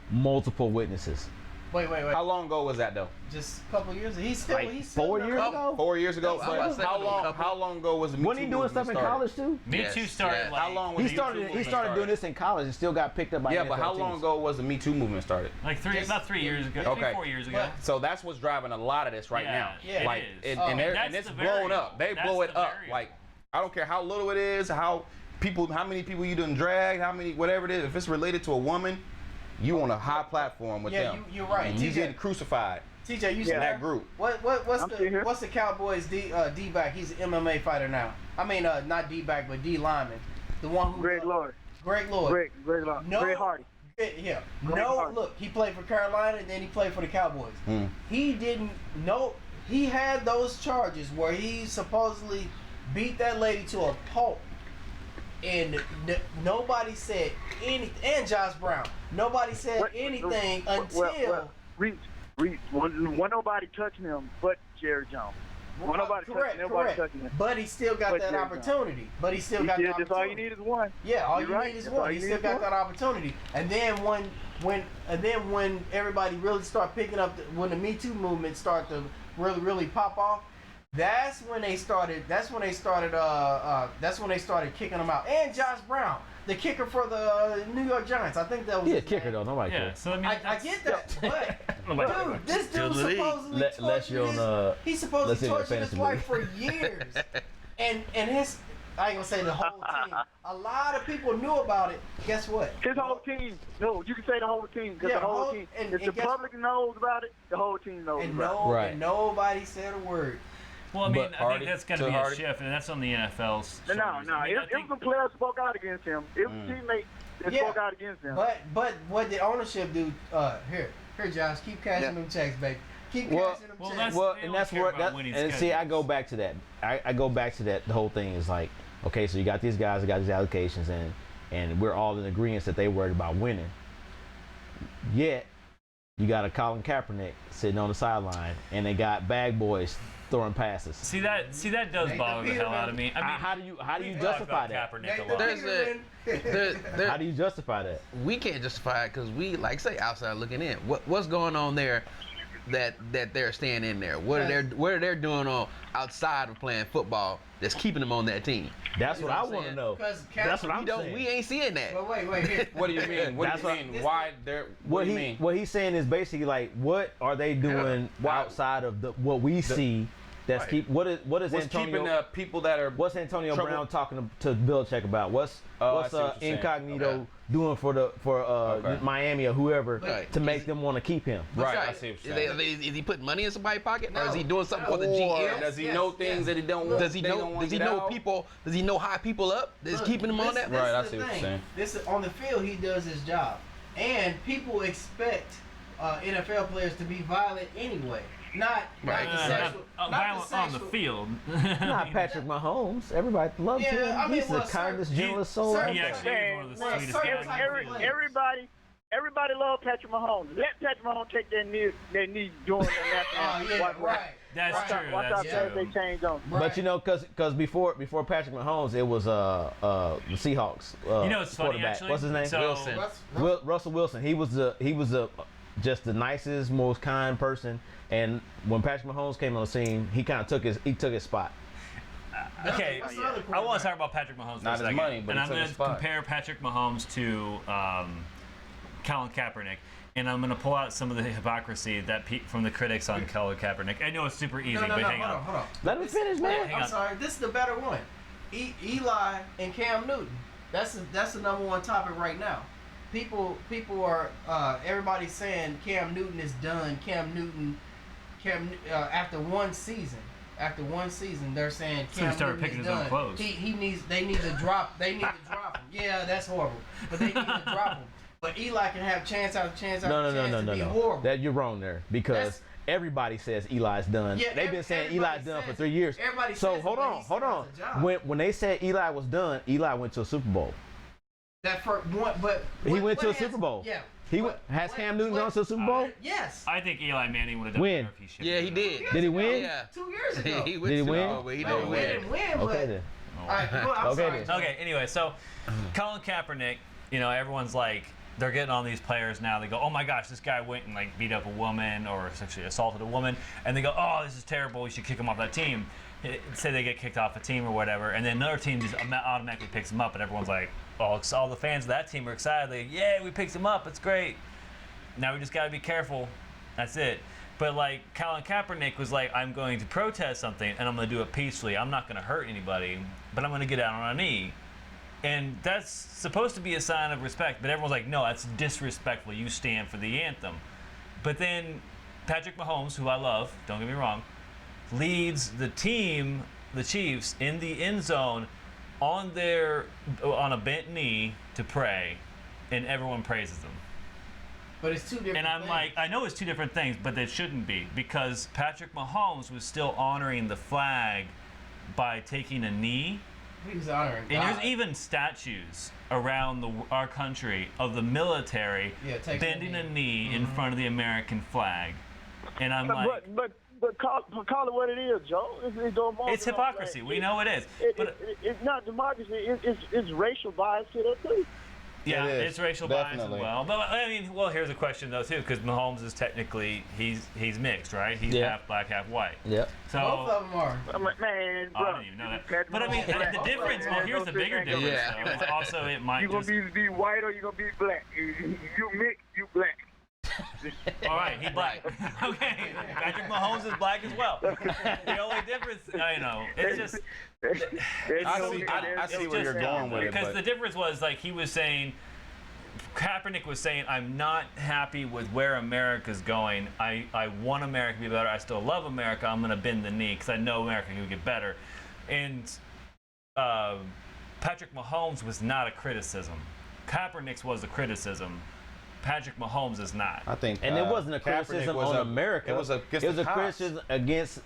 witnesses. Wait. How long ago was that though? Just a couple years. He's still. Like he's still 4 in the years couple- ago. 4 years ago. I was about to say How a long? couple. How long ago was the Me Wasn't Too he doing movement stuff in started? college too? Me Yes, Too started yes. like How long was He the Me Too started movement doing this in college and still got picked up by Yeah, NFL but how long teams. ago was the Me Too movement started? Like not 3 years ago, Okay. 4 years ago. So that's what's driving a lot of this right Yeah, now. yeah, it like, is. and, That's and it's the blown variable. up. They That's blow it the up. variable. Like, I don't care how little it is, how many people you done dragged, how many, whatever it is. If it's related to a woman, you on a high platform with Yeah, them. you're right. And you TJ. get crucified TJ, you in said that group. What's the Cowboys D back? He's an MMA fighter now. I mean, not D back, but D lineman. The one who Greg Lloyd. Greg Lloyd. Greg Lloyd. No. Greg Hardy. Yeah. Greg No, Hardy. look, he played for Carolina, and then he played for the Cowboys. Mm. He didn't know. He had those charges where he supposedly beat that lady to a pulp, and nobody said anything. And Josh Brown, nobody said anything until. When nobody touching him but Jerry Jones. When nobody touching him, nobody touching him. But he still got But that Jerry opportunity. But he still He got the did, opportunity. that's all you need is one. Yeah, all You're you right. need is That's all one. you He need still is got one. that opportunity. And then when everybody really start picking up, when the Me Too movement started to really pop off, that's when they started kicking him out. And Josh Brown, the kicker for the New York Giants. I think that was He a his kicker name. though. Nobody yeah. cares. So I mean, I that's- get that, but Nobody- dude, this Still dude the league. supposedly Unless you're tortured on, he's supposed let's to say you're torture his fantasy wife for years, and his. I ain't gonna say the whole team. A lot of people knew about it. Guess what? His whole team. No, you can say the whole team. Because Yeah, the whole whole- team. and If the guess- public knows about it, the whole team knows And about it. Right. and nobody said a word. Well, I mean, But I Hardy- think that's going to to be Hardy- a shift, and that's on the NFL's No, shoulders. no. I mean, I If think- some players spoke out against him, if teammates that Yeah. spoke out against him. But what the ownership do? Here, Josh, keep cashing Yeah. them checks, baby. Keep Well- cashing them well, checks. that's- Well, they and don't that's care where about that, winning and see, I schedules. go back to that. I go back to that. The whole thing is like, okay, so you got these guys that got these allocations, and we're all in agreement that they worried about winning. Yet, you got a Colin Kaepernick sitting on the sideline, and they got bag boys throwing passes. See that does Nathan bother the hell Peterman. out of me. I mean, How do you we talk justify about that? Kaepernick a Nathan lot. There's a- Peterman. There- How do you justify that? we can't justify it because we, like say, outside looking in. What's going on there that they're staying in there? What are they doing on outside of playing football that's keeping them on that team? That's You what know I what I'm want to saying? know. Because That's what I'm saying. We ain't seeing that. But wait, here. What do you mean? What That's do you what- mean? Why they're? What do you mean? What he's saying is basically like, what are they doing Why- outside of what we see? That's Right. keep. What is What's Antonio? keeping the people that are? What's Antonio trouble- Brown talking to Belichick about? What's Oh, I see what you're saying. Incognito Okay. doing for Okay. Miami or whoever Right. to make them want to keep him? Right, I Right. see what Is, you're saying. is he putting money in somebody's pocket, or No. is he doing something for the Or GM? does he Yes, know yes, things yes. that he don't want? Does he they don't know? want Does to he get know out? people? Does he know high people up? That's Look, keeping him on this- that. Right, I this see is the what you're thing. saying. This on the field, he does his job, and people expect NFL players to be violent anyway. Not Right. the not sexual, not violent the on the sexual. field. Not Patrick Mahomes. Everybody loves Yeah, him. I mean, He's well, the kindest, certain- gentlest soul. certain- He ever. actually is one of the Well, sweetest certain guys. type of players. Everybody loves Patrick Mahomes. Let Patrick Mahomes take that knee during the national. Oh yeah, watch- right. That's Watch out, true. watch out That's if they true. change on. But you know, because before Patrick Mahomes, it was the Seahawks. You know, it's funny quarterback. actually. What's his name? So, Wilson. Russell Wilson. He was just the nicest, most kind person. And when Patrick Mahomes came on the scene, he kind of took his spot. Okay, That's the other I want to talk about Patrick Mahomes for Not a his second. money, but and he I'm took going his to spot. compare Patrick Mahomes to Colin Kaepernick. And I'm going to pull out some of the hypocrisy that from the critics on Colin Kaepernick. I know it's super easy, No, but hang hold on. on. Let him finish, man. Hang I'm on. sorry. This is the better one. Eli and Cam Newton. That's the number one topic right now. People are everybody's saying Cam Newton is done. After one season, they're saying So he Cam started Newton picking is his own done. clothes. They need to drop him. Yeah, that's horrible. But they need to drop him. But Eli can have chance after chance after chance to be horrible. That you're wrong there because That's- everybody says Eli's done. Yeah, They've been saying everybody Eli's done for says- 3 years. everybody So says hold it, but on, he still hold on. has a job. When they said Eli was done, Eli went to a Super Bowl. That first one, but He what- went to what a Super Bowl. Yeah. He What- has what- Cam Newton what- gone to a Super Bowl? Yes. I think Eli Manning would have done When? better if he shipped Yeah, it he out. did. Did he win? Yeah. 2 years ago. he Did he win? Oh, but he No, didn't we win. didn't win, but Okay then. all right, well, I'm Okay sorry, then. Joe. Okay, anyway, so Colin Kaepernick, everyone's like, they're getting on these players now. They go, oh my gosh, this guy went and like beat up a woman or sexually assaulted a woman. And they go, oh, this is terrible. We should kick him off that team. Say they get kicked off a team or whatever. And then another team just automatically picks him up. And everyone's like, all the fans of that team are excited. Like, yeah, we picked him up. It's great. Now we just got to be careful. That's it. But like Colin Kaepernick was like, I'm going to protest something and I'm going to do it peacefully. I'm not going to hurt anybody, but I'm going to get out on a knee. And that's supposed to be a sign of respect, but everyone's like, no, that's disrespectful. You stand for the anthem. But then Patrick Mahomes, who I love, don't get me wrong, leads the team, the Chiefs, in the end zone on a bent knee to pray, and everyone praises them. But it's two different And I'm things. like, I know it's two different things, but they shouldn't be, because Patrick Mahomes was still honoring the flag by taking a knee. He was honoring And God. there's even statues around our country of the military Yeah, taking a bending a knee. knee in front of the American flag. And I'm like, But call it what it is, Joe. It's it's hypocrisy. We know it is. But It's not democracy. It's racial bias to that too. yeah, It is, it's racial bias as definitely. well. But I mean, well, here's a question though too, because Mahomes is technically he's mixed, right? He's Yeah. half black, half white. Yep. So Both of them are. I'm like, man, I bro. don't even know that. But I mean, the difference. Well, here's the bigger difference. Yeah. Though. It's also, it might You gonna just. be white or you gonna be black? You mix, you black. All right, he black. Okay, Patrick Mahomes is black as well. The only difference, I know, it's just. I see where you're going with it, Because but the difference was like he was saying, Kaepernick was saying, I'm not happy with where America's going. I want America to be better. I still love America. I'm going to bend the knee because I know America can get better. And Patrick Mahomes was not a criticism. Kaepernick's was a criticism. Patrick Mahomes is not. I think. And it wasn't a Kaepernick criticism was on a- America. It was against It was the a cops. criticism against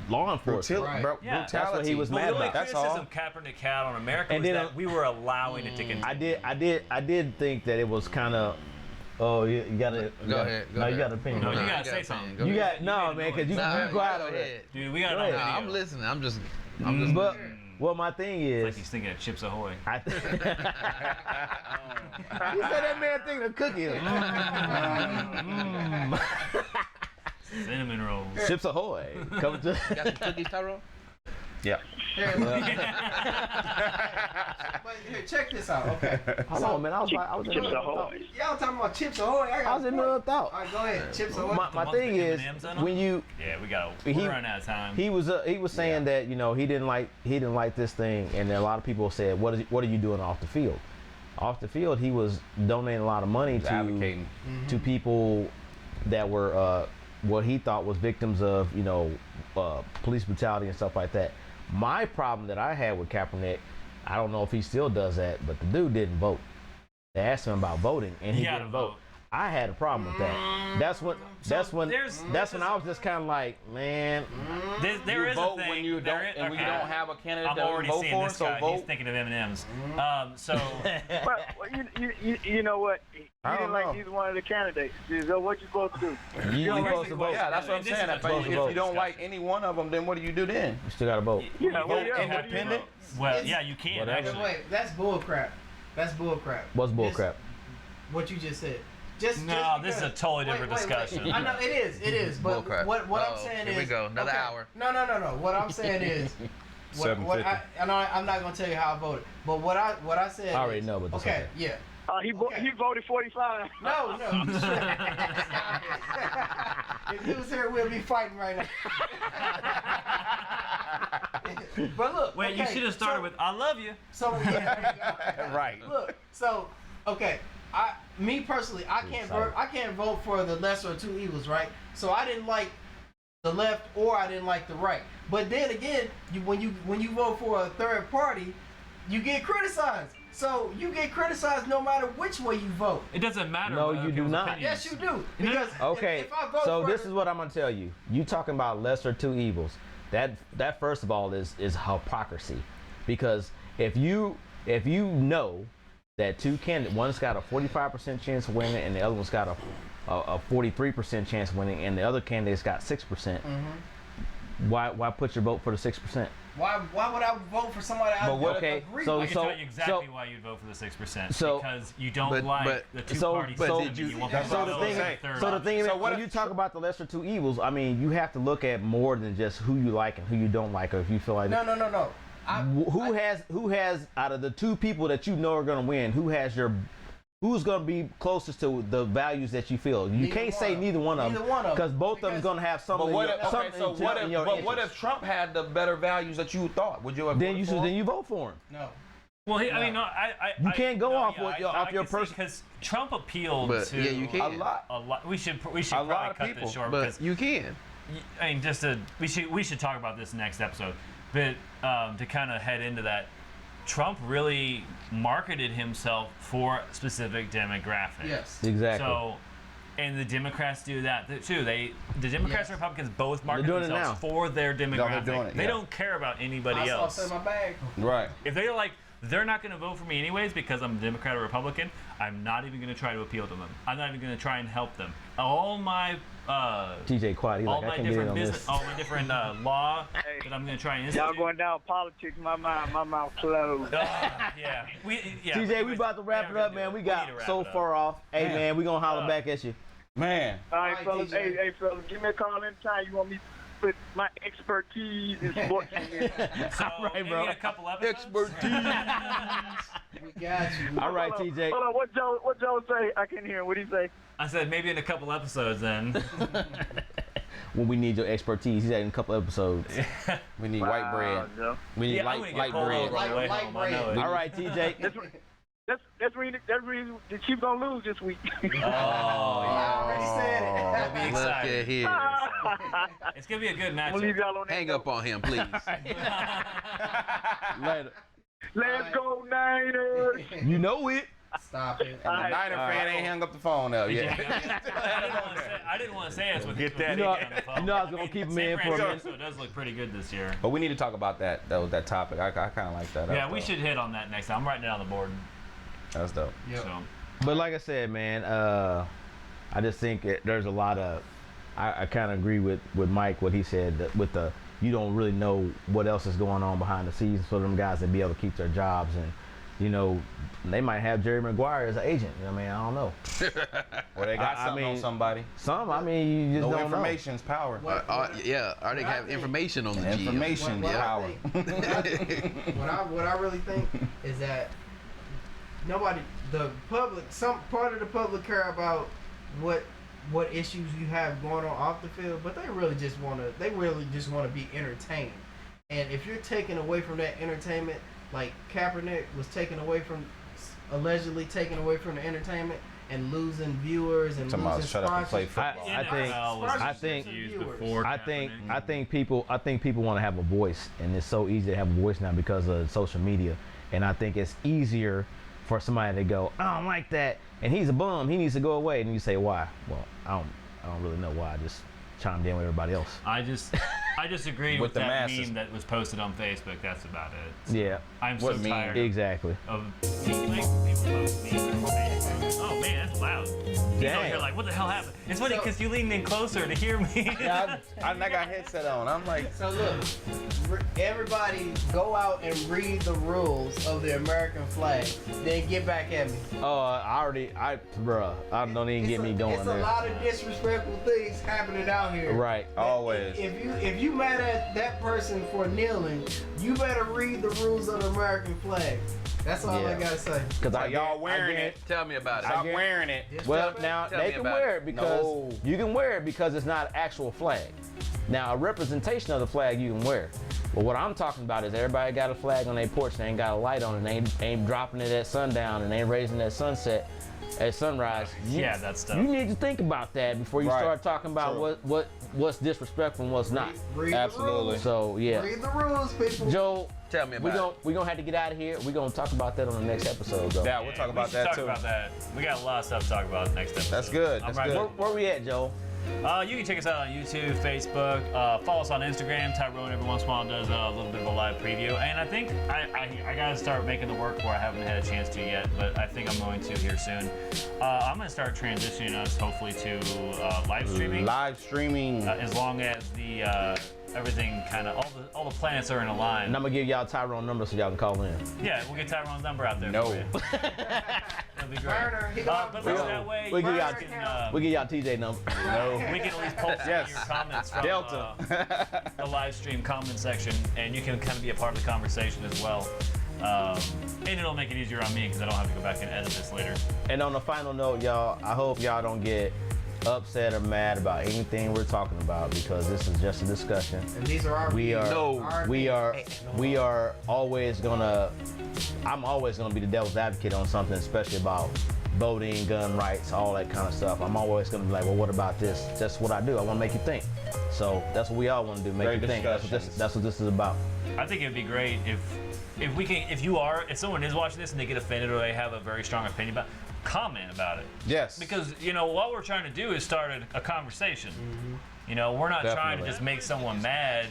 law enforcement. Right. Yeah. That's what he was Well, mad the only about. That's criticism all. Kaepernick had on America And was then, that we were allowing it to continue. I did think that it was kind of. Oh, you gotta. Go ahead, go no, you ahead. got an opinion. No, on you that. gotta I say got something. Go You ahead. got no, man, because you Nah, go out go over it. ahead. Dude, we got it Go on ahead. video. Nah, I'm listening. I'm just But well, my thing It's like is, he's thinking of Chips Ahoy. I you said that man thinking of cookies. Cinnamon rolls. Chips Ahoy. Coming to. got some cookies, Tyrone. Yeah. Here, but here, check this out. Okay. Hold on, man. I was in Chips another Ahoy. thought. Y'all talking about Chips Ahoy? I was in another All thought. right, go ahead. Chips Ahoy. My ones thing with is M&Ms on 'em? when you Yeah, we got. He- We're running out of time. he was saying that he didn't like this thing, and then a lot of people said, what are you doing off the field? Off the field, he was donating a lot of money He's advocating. to people that were what he thought was victims of police brutality and stuff like that. My problem that I had with Kaepernick, I don't know if he still does that, but the dude didn't vote. They asked him about voting, and he gotta didn't vote. vote. I had a problem with that. That's when I was just kind of like, man. There You is vote a thing. when you don't, and when you don't have a candidate I'm that you already vote seeing for, this so guy. He's vote. thinking of M&Ms. So But you know what? You I didn't don't like know. either one of the candidates. So what you supposed to do? You supposed to vote. Yeah, that's what I'm This is saying. a If totally you don't different like discussion. any one of them, then what do you do then? You still gotta vote. Yeah, Vote what do you independent? well, yeah, you can Whatever. actually. Wait, that's bull crap. That's bull crap. What's bull This- crap? What you just said. No, this is a totally wait, different wait, wait. discussion. I know it is. But Bullcrap. what I'm Uh-oh, saying here is. we go, another hour. No. What I'm saying is. What 7:50. I'm not gonna tell you how I voted, but what I said. I already is, know, but that's okay, okay. yeah. He Okay. voted 45. No. Stop it. If he was here, we'd be fighting right now. But look. Wait, you okay, should have started with "I love you." So yeah, Right. Look, so okay, me personally, I can't vote for the lesser of two evils, right? So I didn't like the left or I didn't like the right. But then again, when you vote for a third party, you get criticized. So you get criticized no matter which way you vote. It doesn't matter. No, what you other do people's not. opinions. Yes, you do. Because Okay, if I vote so for this is what I'm gonna tell you. You talking about lesser two evils. That first of all is hypocrisy, because if you know that two candidates, one's got a 45% chance of winning and the other one's got a 43% chance of winning, and the other candidate's got 6%. Why put your vote for the 6%? why would I vote for somebody I But what- Okay, agree so- I with? can tell you exactly why you'd vote for the 6%. So- Because you don't but- like but- the so- two-party but system. did you- and want that's the what So I the was thing, gonna say. so the thing is, So what when if you talk about the lesser two evils, I mean, you have to look at more than just who you like and who you don't like, or if you feel like No. who has out of the two people that you know are going to win, who's going to be closest to the values that you feel. You Neither can't one say of 'em. neither one of them Neither one of 'em. because both of them Because- going to have But something. what if, okay, something so what in if, your but what interest. if Trump had the better values that you thought? Would you have Then voted you for should him? then you vote for him. No. Well, I mean, no, You can't go off with your- off your person- because Trump appealed But, to yeah, you can. A lot. A lot. We should A probably lot of cut people, this short But because you can. I mean, we should talk about this next episode, but to kind of head into that, Trump really marketed himself for a specific demographic. Yes. Exactly. So, and the Democrats do that too. The Democrats and Republicans both market doing it themselves now. for their demographic. doing it, They yeah. don't care about anybody I else. saw in my bag. Right. If they're like, they're not going to vote for me anyways because I'm a Democrat or Republican, I'm not even going to try to appeal to them. I'm not even going to try and help them. All my TJ quiet. He's all like, I my can't get in different on business, this. all my different law that I'm going to try and Y'all institute. going down politics, my mouth closed. Yeah. TJ, we anyways, about to wrap are it up, gonna man. do We it. got need to wrap so it up. far off. Hey, Man. man, we gonna holler back at you. Man. All right, All right, fellas. TJ. Hey, fellas, give me a call anytime you want me to put my expertise in sports in. So right, maybe bro. in a couple episodes. Expertise. We got you. All right, Hold on, TJ. Hold on, what Joe say? I can't hear him. What did he say? I said maybe in a couple episodes then. When we need your expertise, he's had in a couple episodes. We need white bread. Wow, Joe. We need Yeah, I'm light gonna get pulled bread. over on the way Light home. I know it. All right, TJ. That's reason the Chiefs gonna lose this week. Oh, I yeah. already said it. That'll be Look exciting. at here. It's gonna be a good I'm gonna leave matchup. y'all on that. Hang note. up on him, please. Later. Let's go Niners. You know it. Stop it. And the All right. Niner fan ain't hung up the phone up yet. I didn't want to say this with Get that You know, on the phone. you know I was gonna keep him San in for a Francisco minute. does look pretty good this year. But we need to talk about that topic. I kind of like that. Yeah, That's we dope. should hit on that next time. I'm writing it on the board. That's dope. Yep. So. But like I said, man, I just think there's a lot of. I kind of agree with Mike what he said that with the you don't really know what else is going on behind the scenes for them guys to be able to keep their jobs, and you know they might have Jerry Maguire as an agent. I mean, I don't know. Well, they got I something on mean, somebody. Some, I mean, you just No don't information's power. What- Yeah, or they What I have think- information on the GM. Information What I power. think- what I really think is that the public, some part of the public care about what issues you have going on off the field, but they really just want to be entertained. And if you're taken away from that entertainment, like Kaepernick was allegedly taken away from the entertainment and losing viewers and Talking about losing shut up and play sponsors. football. I think before I think people want to have a voice, and it's so easy to have a voice now because of social media. And I think it's easier for somebody to go, I don't like that, and he's a bum, he needs to go away, and you say why? Well, I don't really know why. I just chimed in with everybody else. I just agreed With with the that masses. meme that was posted on Facebook. That's about it. Yeah, I'm What so meme? tired exactly. of seeing people post memes on Facebook. Oh man, that's loud. Dang. You're like, what the hell happened? It's funny So- because you leaned in closer to hear me. Yeah, I got headset on. I'm like, So look, everybody go out and read the rules of the American flag. Then get back at me. Oh, bruh, I don't even get me going It's there. a lot of disrespectful things happening out here. Right. always. If you mad at that person for kneeling, you better read the rules of the American flag. That's all I Yeah. gotta say. Because Like, y'all wearing it. Tell me about it. Stop guarantee- wearing it. Well, now Tell they me can about wear it. it because No. you can wear it because it's not an actual flag. Now, a representation of the flag you can wear. But what I'm talking about is everybody got a flag on their porch. They ain't got a light on it. They ain't dropping it at sundown and they ain't raising it at sunset, at sunrise. Yeah, that stuff. You need to think about that before you Right. start talking about True. what's disrespectful and what's not. Read Absolutely. the rules. So yeah, Read the rules, people. Joe, Tell me about we gonna have to get out of here. We're gonna talk about that on the next episode, though. Yeah, we'll talk about we should that talk too. about that. We got a lot of stuff to talk about next episode. That's good. I'm That's right good. with Where we at, Joe? You can check us out on YouTube, Facebook. Follow us on Instagram. Tyrone every once in a while does a little bit of a live preview. And I think I got to start making the work where I haven't had a chance to yet, but I think I'm going to here soon. I'm going to start transitioning us hopefully to live streaming. Live streaming. As long as the everything kind of all the planets are in a line. And I'm gonna give y'all Tyrone number so y'all can call in. Yeah, we'll get Tyrone's number out there. No. For you. That'd be great. Burner, he got But Burner. that way, We give y'all- you can, We give y'all TJ number. we can at least post Yes. your comments from Delta. the live stream comment section, and you can kind of be a part of the conversation as well. And it'll make it easier on me because I don't have to go back and edit this later. And on a final note, y'all, I hope y'all don't get upset or mad about anything we're talking about because this is just a discussion. And these are our We are, No. we are always gonna. I'm always gonna be the devil's advocate on something, especially about voting, gun rights, all that kind of stuff. I'm always gonna be like, well, what about this? That's what I do. I want to make you think. So that's what we all want to do, make Great you think. discussions. That's what this is about. I think it'd be great if we can, if someone is watching this and they get offended or they have a very strong opinion about, comment about it. Yes. Because what we're trying to do is start a conversation. We're not trying to Definitely. just make someone mad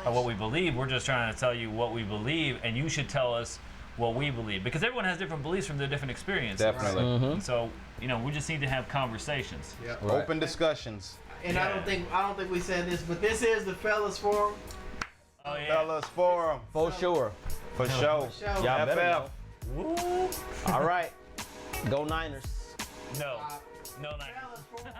at what we believe. We're just trying to tell you what we believe, and you should tell us what we believe because everyone has different beliefs from their different experiences. Definitely. And so we just need to have conversations. Yep. Right. Open discussions. And I don't think we said this, but this is the Fellas Forum. Oh yeah. Fellas Forum. For sure. For sure. Show. Y'all better FF. know. All right. Go Niners. No. No, not. Fellas Forum.